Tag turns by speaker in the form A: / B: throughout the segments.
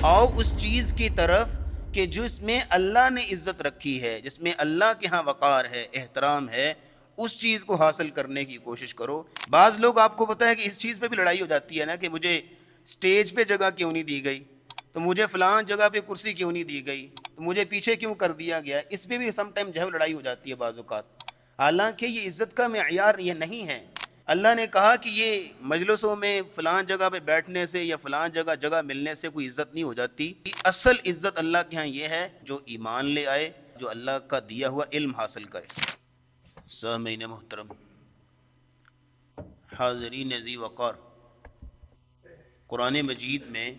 A: آؤ اس چیز کی طرف کہ جس میں اللہ نے عزت رکھی ہے، جس میں اللہ کے ہاں وقار ہے، احترام ہے، اس چیز کو حاصل کرنے کی کوشش کرو۔ بعض لوگ، آپ کو پتہ ہے کہ اس چیز پہ بھی لڑائی ہو جاتی ہے نا، کہ مجھے سٹیج پہ جگہ کیوں نہیں دی گئی، تو مجھے فلان جگہ پہ کرسی کیوں نہیں دی گئی، تو مجھے پیچھے کیوں کر دیا گیا۔ اس پہ بھی سم ٹائم جو ہے لڑائی ہو جاتی ہے بعض اوقات، حالانکہ یہ عزت کا معیار یہ نہیں ہے۔ اللہ نے کہا کہ یہ مجلسوں میں فلان جگہ پہ بیٹھنے سے یا فلان جگہ جگہ ملنے سے کوئی عزت نہیں ہو جاتی۔ اصل عزت اللہ کے ہاں یہ ہے جو ایمان لے آئے، جو اللہ کا دیا ہوا علم حاصل کرے۔ سامعین محترم، حاضرین ذی وقار، قرآن مجید میں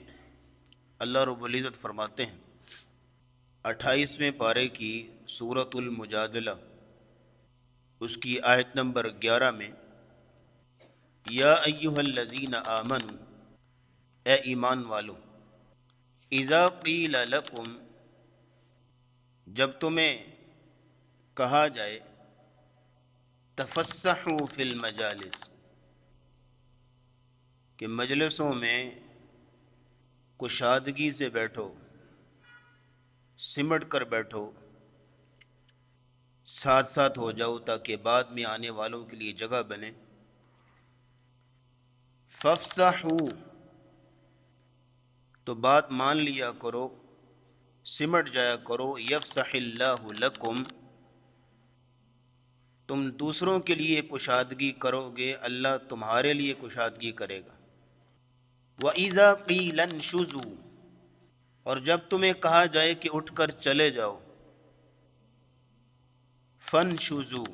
A: اللہ رب العزت فرماتے ہیں 28ویں پارے کی سورۃ المجادلہ، اس کی آیت نمبر 11 میں، یا ایہا الذین آمنوا، اے ایمان والو، اذا قیل لکم، جب تمہیں کہا جائے، تفسحوا فی المجالس، کہ مجلسوں میں کشادگی سے بیٹھو، سمٹ کر بیٹھو، ساتھ ساتھ ہو جاؤ تاکہ بعد میں آنے والوں کے لیے جگہ بنے۔ فافسحوا، تو بات مان لیا کرو، سمٹ جایا کرو، یفسح اللہ لکم، تم دوسروں کے لیے کشادگی کرو گے، اللہ تمہارے لیے کشادگی کرے گا۔ وَإِذَا قِيلَ انشُزُوا، اور جب تمہیں کہا جائے کہ اٹھ کر چلے جاؤ، فَانشُزُوا،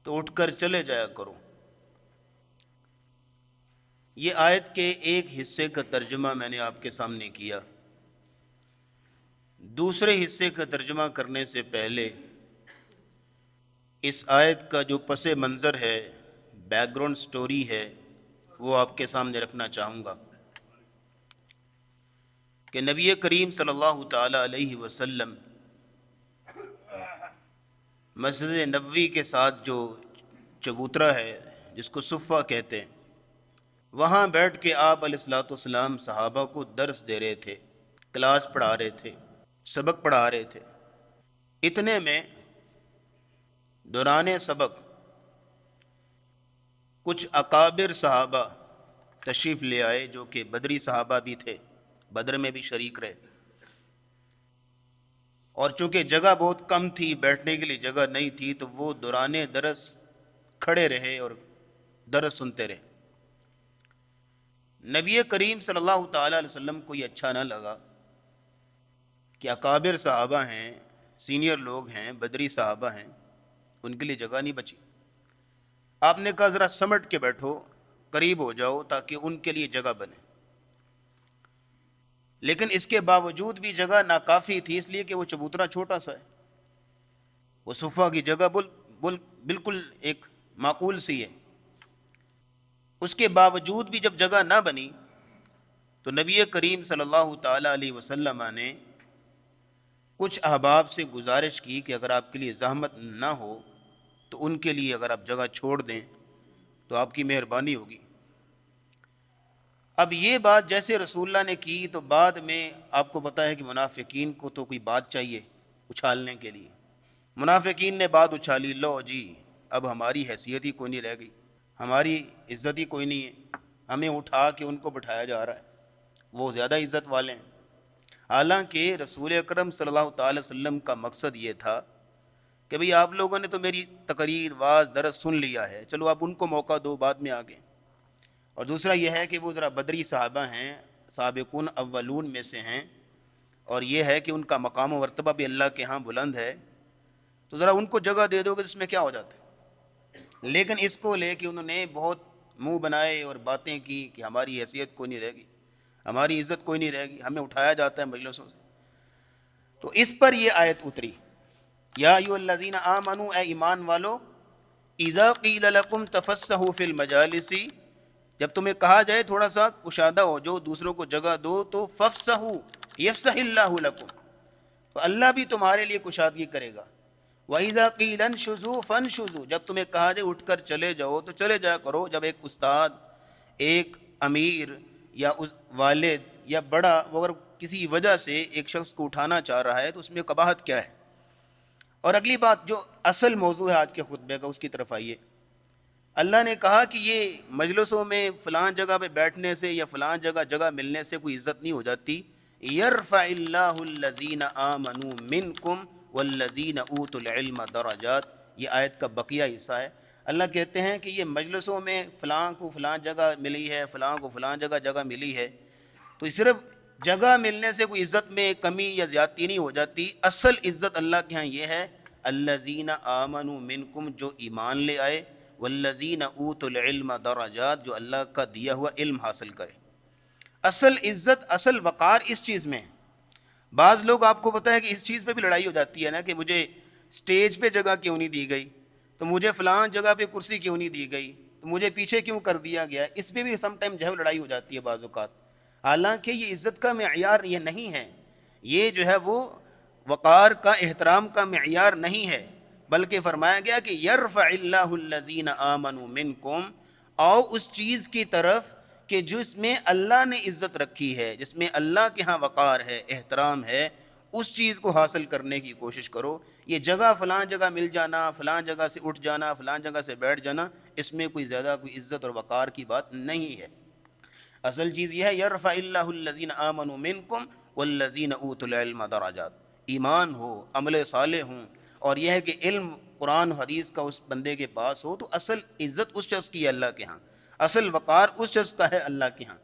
A: تو اٹھ کر چلے جایا کرو۔ یہ آیت کے ایک حصے کا ترجمہ میں نے آپ کے سامنے کیا۔ دوسرے حصے کا ترجمہ کرنے سے پہلے اس آیت کا جو پس منظر ہے، بیک گراؤنڈ سٹوری ہے، وہ آپ کے سامنے رکھنا چاہوں گا کہ نبی کریم صلی اللہ تعالی علیہ وسلم مسجد نبوی کے ساتھ جو چبوترا ہے، جس کو صفہ کہتے ہیں، وہاں بیٹھ کے آپ علیہ الصلوۃ والسلام صحابہ کو درس دے رہے تھے، کلاس پڑھا رہے تھے، سبق پڑھا رہے تھے۔ اتنے میں دوران سبق کچھ اکابر صحابہ تشریف لے آئے، جو کہ بدری صحابہ بھی تھے، بدر میں بھی شریک رہے، اور چونکہ جگہ بہت کم تھی، بیٹھنے کے لیے جگہ نہیں تھی، تو وہ دوران درس کھڑے رہے اور درس سنتے رہے۔ نبی کریم صلی اللہ تعالی علیہ وسلم کو یہ اچھا نہ لگا کہ اکابر صحابہ ہیں، سینئر لوگ ہیں، بدری صحابہ ہیں، ان کے لیے جگہ نہیں بچی۔ آپ نے کہا ذرا سمٹ کے بیٹھو، قریب ہو جاؤ تاکہ ان کے لیے جگہ بنے۔ لیکن اس کے باوجود بھی جگہ ناکافی تھی، اس لیے کہ وہ چبوترا چھوٹا سا ہے، وہ صفہ کی جگہ بالکل ایک معقول سی ہے۔ اس کے باوجود بھی جب جگہ نہ بنی تو نبی کریم صلی اللہ تعالی علیہ وسلم نے کچھ احباب سے گزارش کی کہ اگر آپ کے لیے زحمت نہ ہو تو ان کے لیے اگر آپ جگہ چھوڑ دیں تو آپ کی مہربانی ہوگی۔ اب یہ بات جیسے رسول اللہ نے کی تو بعد میں آپ کو پتہ ہے کہ منافقین کو تو کوئی بات چاہیے اچھالنے کے لیے۔ منافقین نے بات اچھالی، لو جی اب ہماری حیثیت ہی کوئی نہیں رہ گئی، ہماری عزت ہی کوئی نہیں ہے، ہمیں اٹھا کے ان کو بٹھایا جا رہا ہے، وہ زیادہ عزت والے ہیں۔ حالانکہ رسول اکرم صلی اللہ تعالی وسلم کا مقصد یہ تھا کہ بھئی آپ لوگوں نے تو میری تقریر، واعظ، درس سن لیا ہے، چلو آپ ان کو موقع دو بعد میں آگے۔ اور دوسرا یہ ہے کہ وہ ذرا بدری صحابہ ہیں، سابقون اولون میں سے ہیں، اور یہ ہے کہ ان کا مقام و مرتبہ بھی اللہ کے ہاں بلند ہے، تو ذرا ان کو جگہ دے دو گے، اس میں کیا ہو جاتا ہے۔ لیکن اس کو لے کے انہوں نے بہت منہ بنائے اور باتیں کی کہ ہماری حیثیت کوئی نہیں رہ گی، ہماری عزت کوئی نہیں رہ گی، ہمیں اٹھایا جاتا ہے مجلسوں سے۔ تو اس پر یہ آیت اتری، یا ایھا الذین آمنوا، اے ایمان والو، اذا قیل لکم تفسحوا فی المجالس، جب تمہیں کہا جائے تھوڑا سا کشادہ ہو جو، دوسروں کو جگہ دو، تو فافسحوا یفسح اللہ لکم، تو اللہ بھی تمہارے لیے کشادگی کرے گا۔ وَإِذَا قِيلَ انشُزُوا فَانشُزُوا، جب تمہیں کہا جائے اٹھ کر چلے جاؤ تو چلے جایا کرو۔ جب ایک استاد، ایک امیر، یا اس والد یا بڑا وہ اگر کسی وجہ سے ایک شخص کو اٹھانا چاہ رہا ہے تو اس میں قباحت کیا ہے؟ اور اگلی بات جو اصل موضوع ہے آج کے خطبے کا، اس کی طرف آئیے۔ اللہ نے کہا کہ یہ مجلسوں میں فلاں جگہ پہ بیٹھنے سے یا فلاں جگہ جگہ ملنے سے کوئی عزت نہیں ہو جاتی۔ یرفع اللہ الذین آمنوا منکم والذین اوتوا العلم درجات، یہ آیت کا بقیہ حصہ ہے۔ اللہ کہتے ہیں کہ یہ مجلسوں میں فلاں کو فلاں جگہ ملی ہے، فلاں کو فلاں جگہ جگہ ملی ہے، تو صرف جگہ ملنے سے کوئی عزت میں کمی یا زیادتی نہیں ہو جاتی۔ اصل عزت اللہ کے ہاں یہ ہے الذین آمنوا منکم، جو ایمان لے آئے، والذین اوتوا العلم درجات، جو اللہ کا دیا ہوا علم حاصل کرے۔ اصل عزت، اصل وقار اس چیز میں ہے۔ بعض لوگ آپ کو پتا ہے کہ اس چیز پہ بھی لڑائی ہو جاتی ہے نا کہ مجھے سٹیج پہ جگہ کیوں نہیں دی گئی، تو مجھے فلاں جگہ پہ کرسی کیوں نہیں دی گئی، تو مجھے پیچھے کیوں کر دیا گیا، اس پہ بھی سم ٹائم جو ہے لڑائی ہو جاتی ہے بعض اوقات۔ حالانکہ یہ عزت کا معیار یہ نہیں ہے، یہ جو ہے وہ وقار کا، احترام کا معیار نہیں ہے، بلکہ فرمایا گیا کہ یرفع اللہ الذین آمنوا منکم، آؤ اس چیز کی طرف کہ جس میں اللہ نے عزت رکھی ہے، جس میں اللہ کے ہاں وقار ہے، احترام ہے، اس چیز کو حاصل کرنے کی کوشش کرو۔ یہ جگہ فلاں جگہ مل جانا، فلاں جگہ سے اٹھ جانا، فلاں جگہ سے بیٹھ جانا، اس میں کوئی زیادہ کوئی عزت اور وقار کی بات نہیں ہے۔ اصل چیز یہ ہے یرفع اللہ الذین آمنوا منکم والذین اوتوا العلم درجات، ایمان ہو، عمل صالح ہوں، اور یہ ہے کہ علم قرآن حدیث کا اس بندے کے پاس ہو، تو اصل عزت اس شخص کی ہے اللہ کے ہاں، اصل وقار اس شخص کا ہے اللہ کے ہاں۔